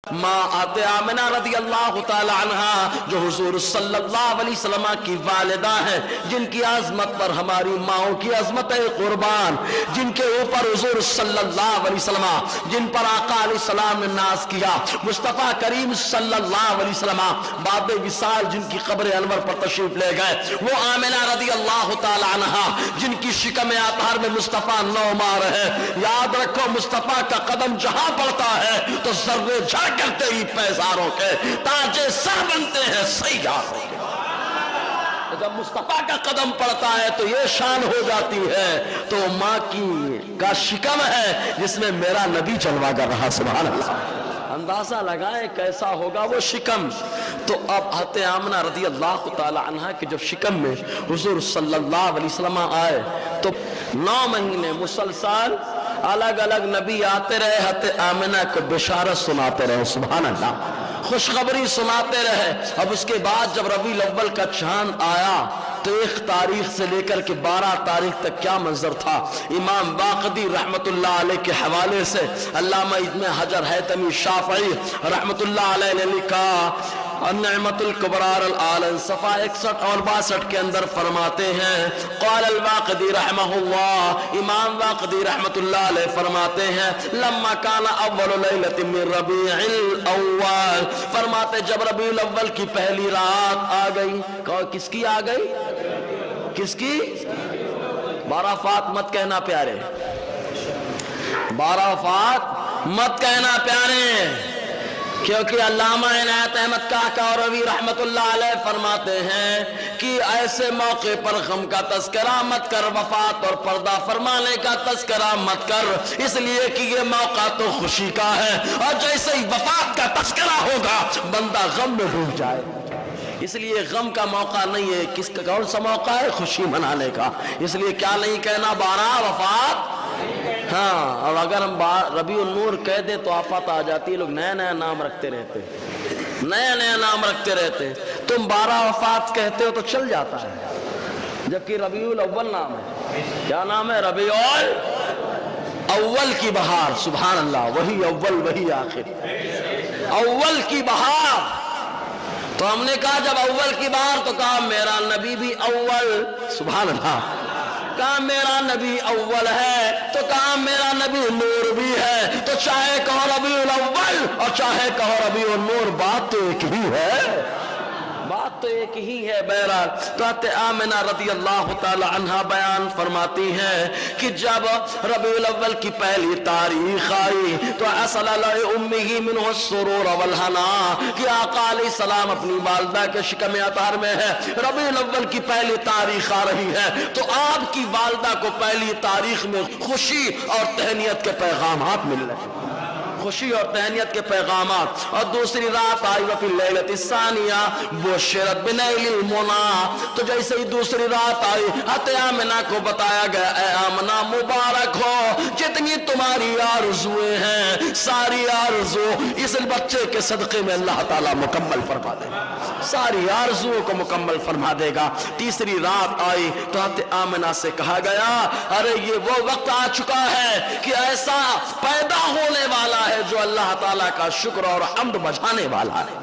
ماں آتے آمنہ رضی اللہ تعالی عنہ جو حضور صلی اللہ علیہ وسلم کی والدہ ہیں، جن کی عظمت پر ہماری ماؤں کی عظمت قربان، جن کے اوپر حضور صلی اللہ علیہ وسلم، جن پر آقا علیہ السلام نے ناز کیا، مصطفیٰ کریم صلی اللہ علیہ وسلم بعد وصال جن کی قبر انور پر تشریف لے گئے، وہ آمنہ رضی اللہ تعالی عنہ جن کی شکم اطہار میں مصطفیٰ نو مار ہے۔ یاد رکھو مصطفیٰ کا قدم جہاں پڑتا ہے تو ذرے جھڑ کرتے ہی پیزاروں کے تاجے سر بنتے ہیں سیاروں کے۔ جب مصطفیٰ کا قدم پڑتا ہے تو یہ شان ہو جاتی ہے، تو ماں کا شکم ہے جس میں میرا نبی جلوہ کر رہا، سبحان اللہ۔ اندازہ لگائیں کیسا ہوگا وہ شکم۔ تو اب حضرت آمنہ رضی اللہ تعالی عنہ کے جب شکم میں حضور صلی اللہ علیہ وسلم آئے تو 9 مہینے مسلسل الگ الگ نبی آتے رہے، حضرت آمنہ کو بشارت سناتے رہے، سبحان اللہ، خوشخبری سناتے رہے۔ اب اس کے بعد جب ربیع الاول کا چاند آیا تو 1 تاریخ سے لے کر کے 12 تاریخ تک کیا منظر تھا۔ امام باقری رحمت اللہ علیہ کے حوالے سے علامہ ابن حجر حیثمی شافعی رحمت اللہ علیہ نے لکھا، النعمت الکبرار العالم صفحہ 61 اور 62 کے اندر فرماتے ہیں، قال الواقدی رحمہ اللہ، امام واقدی رحمت اللہ علیہ فرماتے ہیں، لما کان اول لیلۃ من ربیع الاول، فرماتے جب ربیع الاول کی پہلی رات آ گئی، کس کی آ گئی؟ کس کی؟ 12 وفات مت کہنا پیارے، 12 وفات مت کہنا پیارے، کیونکہ علامہ عنایت احمد کاکاروی رحمت اللہ علیہ فرماتے ہیں کہ ایسے موقع پر غم کا تذکرہ مت کر، وفات اور پردہ فرمانے کا تذکرہ مت کر، اس لیے کہ یہ موقع تو خوشی کا ہے، اور جیسے ہی وفات کا تذکرہ ہوگا بندہ غم میں ڈوب جائے، اس لیے غم کا موقع نہیں ہے۔ کس کا کون سا موقع ہے؟ خوشی منانے کا۔ اس لیے کیا نہیں کہنا 12 وفات، ہاں، اور اگر ہم ربیع النور کہہ دیں تو آفات آ جاتی ہے، لوگ نیا نیا نام رکھتے رہتے، نیا نیا نام رکھتے رہتے۔ تم 12 وفات کہتے ہو تو چل جاتا ہے، جبکہ ربیع الاول نام ہے۔ کیا نام ہے؟ ربیع الاول کی بہار، سبحان اللہ، وہی اول وہی آخر، اول کی بہار۔ تو ہم نے کہا جب اول کی بہار تو کہا میرا نبی بھی اول، سبحان اللہ، کہا میرا نبی اول ہے تو کہا میرا نبی نور بھی ہے، تو چاہے کہو ربیع الاول اور چاہے کہو ربیع النور، بات تو ایک ہی ہے، بات تو ایک ہی ہے۔ بہرحال تو حضرت آمنہ رضی اللہ تعالی عنہ بیان فرماتی ہیں کہ جب ربیع الاول کی پہلی تاریخ آئی تو اصل لأمہ منہ السرور والہنا، کہ آقا علیہ السلام اپنی والدہ کے شکم اطہار میں ہے، ربیع الاول کی پہلی تاریخ آ رہی ہے تو آپ کی والدہ کو پہلی تاریخ میں خوشی اور تہنیت کے پیغامات مل رہے ہیں، خوشی اور تہنیت کے پیغامات۔ اور دوسری رات آئی وفی اللیلۃ الثانیہ بشرت بنیل المنی، تو جیسے ہی دوسری رات آئی حضرت آمنہ کو بتایا گیا، اے آمنہ مبارک ہو، جتنی تمہاری آرزویں ہیں ساری آرزو اس بچے کے صدقے میں اللہ تعالیٰ مکمل فرما دے گا، ساری آرزوؤں کو مکمل فرما دے گا۔ تیسری رات آئی تو حضرت آمنہ سے کہا گیا، ارے یہ وہ وقت آ چکا ہے کہ ایسا پیدا ہونے والا ہے جو اللہ تعالیٰ کا شکر اور حمد بجانے والا ہے،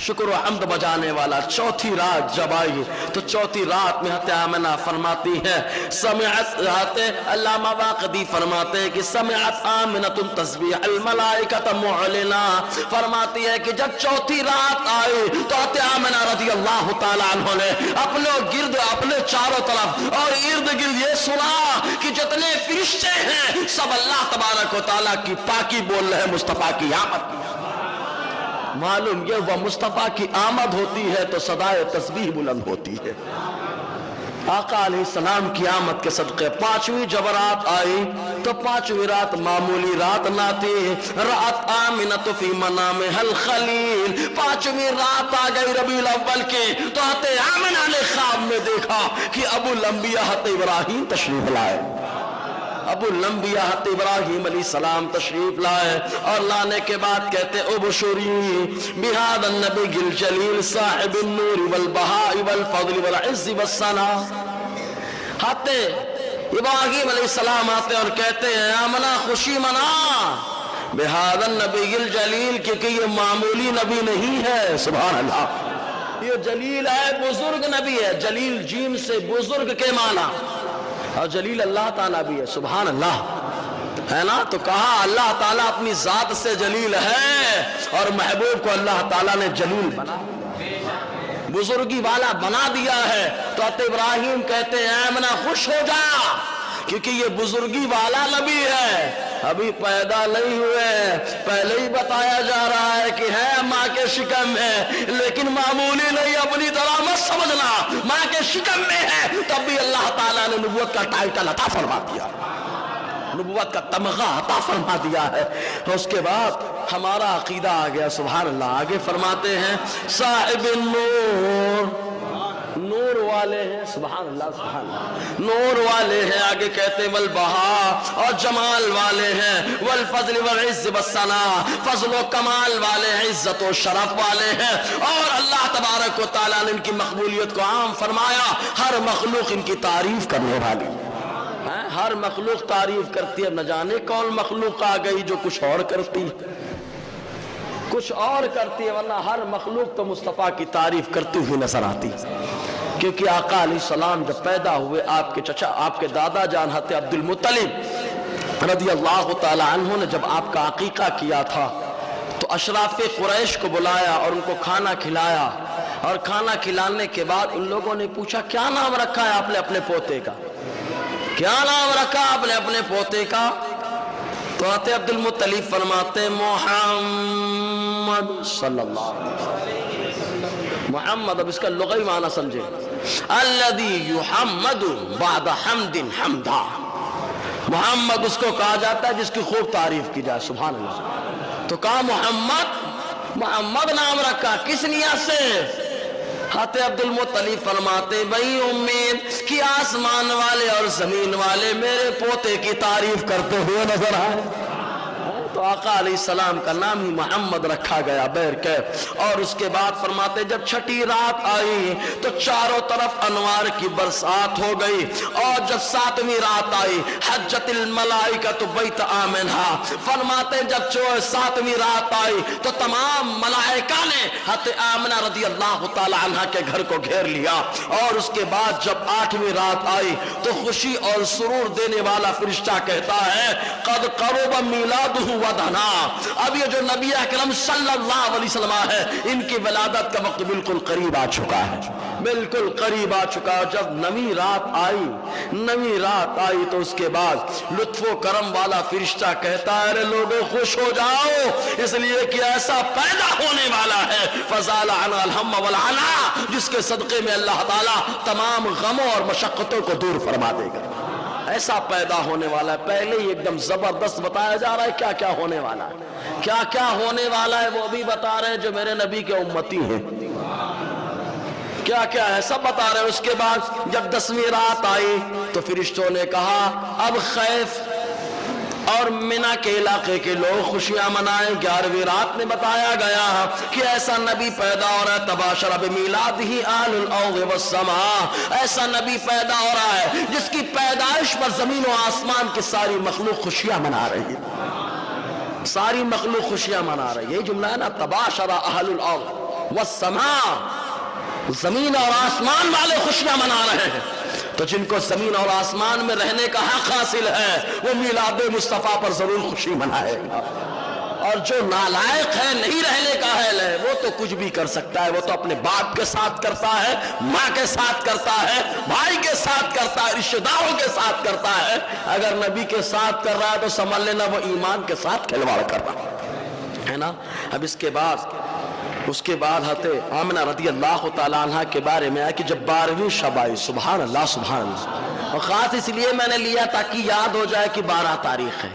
شکر و حمد بجانے والا۔ چوتھی رات جب آئی تو چوتھی رات میں حضرت آمنہ فرماتی ہے، سمعت، علامہ واقدی فرماتے ہیں کہ سمعت آمنۃ تسبیح الملائکۃ معلنا، فرماتی ہے کہ جب چوتھی رات آئی تو حضرت آمنہ رضی اللہ تعالی عنہ نے اپنے گرد، اپنے چاروں طرف اور ارد گرد یہ سنا کہ جتنے فرشتے ہیں سب اللہ تبارک و تعالیٰ کی پاکی بول رہے ہیں، مصطفیٰ کی آمد۔ معلوم یہ وہ مصطفیٰ کی آمد ہوتی ہے تو صدائے تسبیح بلند ہوتی ہے۔ آقا علیہ السلام کی آمد کے صدقے 5ویں جب رات آئی تو 5ویں رات معمولی رات نہ تھی، رات آمنۃ فی منامہا الخلیل، 5ویں رات آ گئی ربیع الاول کی تو حضرت آمنہ نے خواب میں دیکھا کہ ابو الانبیاء حضرت ابراہیم تشریف لائے، ابو الانبیاء حضرت ابراہیم علیہ السلام تشریف لائے، اور لانے کے بعد کہتے ابشری بہذا النبی الجلیل صاحب النور والبہاء والفضل والعز والثنا۔ حضرت ابراہیم علیہ السلام آتے اور کہتے ہیں آمنہ خوشی منا، بہذا النبی الجلیل، کیونکہ یہ معمولی نبی نہیں ہے، سبحان اللہ، یہ جلیل ہے، بزرگ نبی ہے، جلیل جیم سے بزرگ کے معنی، اور جلیل اللہ تعالیٰ بھی ہے، سبحان اللہ، ہے نا؟ تو کہا اللہ تعالیٰ اپنی ذات سے جلیل ہے اور محبوب کو اللہ تعالیٰ نے جلیل بنا، بزرگی والا بنا دیا ہے۔ تو حضرت ابراہیم کہتے ہیں اے آمنہ خوش ہو جا، کیونکہ یہ بزرگی والا نبی ہے، ابھی پیدا نہیں ہوئے، پہلے ہی بتایا جا رہا ہے کہ ہے ماں کے شکم میں، لیکن معمولی نہیں، اپنی طرح مت سمجھنا، ماں کے شکم میں ہے، تب بھی اللہ تعالیٰ نے نبوت کا ٹائٹل عطا فرما دیا، نبوت کا تمغہ عطا فرما دیا ہے۔ اس کے بعد ہمارا عقیدہ آ گیا، سبحان اللہ۔ آگے فرماتے ہیں صاحب النور، نور والے ہیں، سبحان اللہ سبحان اللہ، نور والے ہیں۔ آگے کہتے ہیں والبہا، اور جمال والے ہیں، والفضل والعز والثناء، فضل و کمال والے ہیں، عزت و شرف والے ہیں، اور اللہ تبارک و تعالیٰ نے ان کی مقبولیت کو عام فرمایا، ہر مخلوق ان کی تعریف کرنے والی، ہر مخلوق تعریف کرتی ہے۔ نہ جانے کون مخلوق آ گئی جو کچھ اور کرتی، کچھ اور کرتی ہے، ورنہ ہر مخلوق تو مصطفیٰ کی تعریف کرتی ہوئی نظر آتی، کیونکہ آقا علیہ السلام جب پیدا ہوئے، آپ کے چچا، آپ کے دادا جان حضرت عبد المطلب رضی اللہ تعالی عنہ نے جب آپ کا عقیقہ کیا تھا تو اشراف قریش کو بلایا اور ان کو کھانا کھلایا، اور کھانا کھلانے کے بعد ان لوگوں نے پوچھا کیا نام رکھا ہے آپ نے اپنے پوتے کا، کیا نام رکھا آپ نے اپنے پوتے کا؟ تو حضرت عبد المطلب فرماتے محمد صلی اللہ علیہ وسلم، محمد، اب اس کا لغوی معنی سمجھے، الذی یحمد بعد حمد حمدا، محمد اس کو کہا جاتا ہے جس کی خوب تعریف کی جائے، سبحان اللہ۔ تو کہا محمد نام رکھا، کس نیت سے؟ حضرت عبد المطلب فرماتے بھئی امید کہ آسمان والے اور زمین والے میرے پوتے کی تعریف کرتے ہوئے نظر آئے، تو آقا علیہ السلام کا نام ہی محمد رکھا گیا بیر کے۔ اور اس کے بعد فرماتے جب چھٹی رات آئی تو چاروں طرف انوار کی برسات ہو گئی، اور جب ساتویں رات آئی حجت الملائکۃ بیت آمنہ، فرماتے جب ساتویں رات آئی تو تمام ملائکہ نے حضرت آمنہ رضی اللہ تعالی عنہ کے گھر کو گھیر لیا، اور اس کے بعد جب آٹھویں رات آئی تو خوشی اور سرور دینے والا فرشتہ کہتا ہے قد قرب میلادہ ودنا، اب یہ جو نبی اکرم صلی اللہ علیہ وسلم ہے ان کی ولادت کا وقت بالکل قریب آ چکا ہے، بالکل قریب آ چکا ہے۔ جب نویں رات آئی تو اس کے بعد لطف و کرم والا فرشتہ کہتا ہے ارے لوگوں خوش ہو جاؤ، اس لیے کہ ایسا پیدا ہونے والا ہے فزال عن الہم والعنا، جس کے صدقے میں اللہ تعالیٰ تمام غموں اور مشقتوں کو دور فرما دے گا، ایسا پیدا ہونے والا ہے۔ پہلے ہی ایک دم زبردست بتایا جا رہا ہے کیا کیا ہونے والا ہے، کیا کیا ہونے والا ہے وہ بھی بتا رہے ہیں جو میرے نبی کے امتی ہیں، کیا کیا ہے سب بتا رہے ہیں۔ اس کے بعد جب 10ویں رات آئی تو فرشتوں نے کہا اب خیف اور منہ کے علاقے کے لوگ خوشیاں منائیں۔ 11ویں رات میں بتایا گیا کہ ایسا نبی پیدا ہو رہا ہے تباشر بمیلادہ آل الارض والسماء، ایسا نبی پیدا ہو رہا ہے جس کی پیدائش پر زمین و آسمان کی ساری مخلوق خوشیاں منا رہی ہے، ساری مخلوق خوشیاں منا رہی ہے۔ یہ جملہ ہے نا تباشر اہل الارض والسماء، زمین اور آسمان والے خوشیاں منا رہے ہیں، تو جن کو زمین اور آسمان میں رہنے کا حق حاصل ہے وہ میلاد مصطفیٰ پر ضرور خوشی منائے گا، اور جو نالائق ہے نہیں رہنے کا اہل ہے وہ تو کچھ بھی کر سکتا ہے، وہ تو اپنے باپ کے ساتھ کرتا ہے، ماں کے ساتھ کرتا ہے، بھائی کے ساتھ کرتا ہے، رشتہ داروں کے ساتھ کرتا ہے، اگر نبی کے ساتھ کر رہا ہے تو سمجھ لینا وہ ایمان کے ساتھ کھلواڑ کر رہا ہے نا۔ اب اس کے بعد حضرت آمنہ رضی اللہ تعالیٰ عنہ کے بارے میں آیا کہ جب 12ویں شب آئی، سبحان اللہ سبحان اللہ، اور خاص اس لیے میں نے لیا تاکہ یاد ہو جائے کہ 12 تاریخ ہے،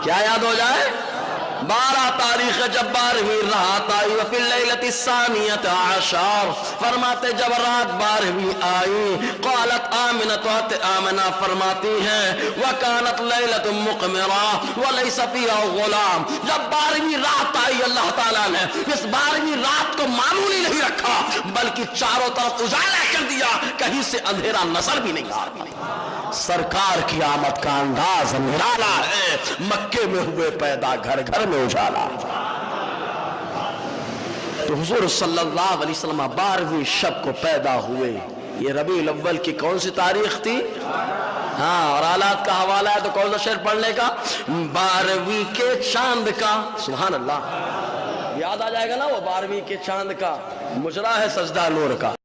کیا یاد ہو جائے؟ 12 تاریخ جب 12ویں رات آئی وفی اللیلۃ الثانیۃ عشر، فرماتے جب رات 12ویں آئی قالت آمنہ، آمنہ فرماتی ہیں وکانت لیلۃ مقمرہ ولیس فیہا غلام، جب 12ویں رات آئی اللہ تعالیٰ تعالیٰ نے اس 12ویں رات کو معمولی نہیں رکھا بلکہ چاروں طرف اجالا کر دیا، کہیں سے اندھیرا نظر بھی نہیں آ رہا۔ سرکار کی آمد کا انداز نرالا ہے، مکے میں ہوئے پیدا گھر گھر میں اجالا۔ تو حضور صلی اللہ علیہ وسلم 12ویں شب کو پیدا ہوئے۔ یہ ربیع الاول کی کون سی تاریخ تھی؟ ہاں، اور آلات کا حوالہ ہے تو کون سا شعر پڑھنے کا؟ 12ویں کے چاند کا، سبحان اللہ، یاد آ جائے گا نا وہ 12ویں کے چاند کا، مجرا ہے سجدہ نور کا۔